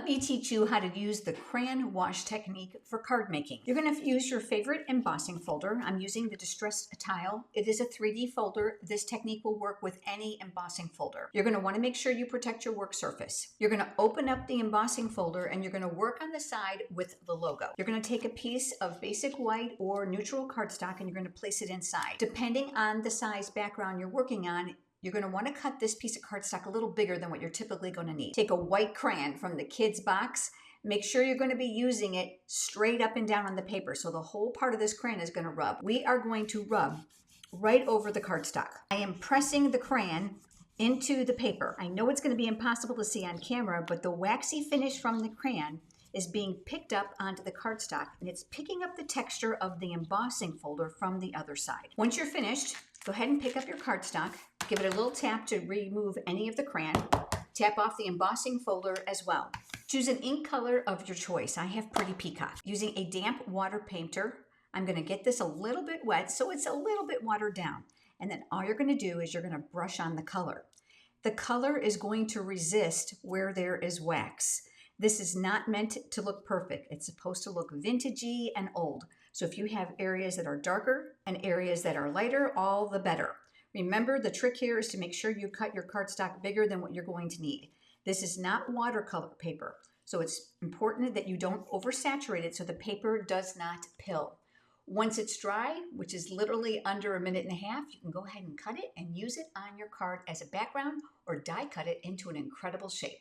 me teach you how to use the crayon wash technique for card making. You're going to use your favorite embossing folder. I'm using the Distress Tile. It is a 3D folder. This technique will work with any embossing folder. You're going to want to make sure you protect your work surface. You're going to open up the embossing folder and you're going to work on the side with the logo. You're going to take a piece of basic white or neutral cardstock and you're going to place it inside. Depending on the size background you're working on, you're going to want to cut this piece of cardstock a little bigger than what you're typically going to need. Take a white crayon from the kids box. Make sure you're going to be using it straight up and down on the paper. So the whole part of this crayon is going to rub. We are going to rub right over the cardstock. I am pressing the crayon into the paper. I know it's going to be impossible to see on camera, but the waxy finish from the crayon is being picked up onto the cardstock and it's picking up the texture of the embossing folder from the other side. Once you're finished, go ahead and pick up your cardstock, give it a little tap to remove any of the crayon, tap off the embossing folder as well. Choose an ink color of your choice. I have Pretty Peacock. Using a damp water painter, I'm going to get this a little bit wet so it's a little bit watered down. And then all you're going to do is you're going to brush on the color. The color is going to resist where there is wax. This is not meant to look perfect. It's supposed to look vintagey and old. So if you have areas that are darker and areas that are lighter, all the better. Remember, the trick here is to make sure you cut your cardstock bigger than what you're going to need. This is not watercolor paper, so it's important that you don't oversaturate it so the paper does not pill. Once it's dry, which is literally under 1.5 minutes, you can go ahead and cut it and use it on your card as a background or die cut it into an incredible shape.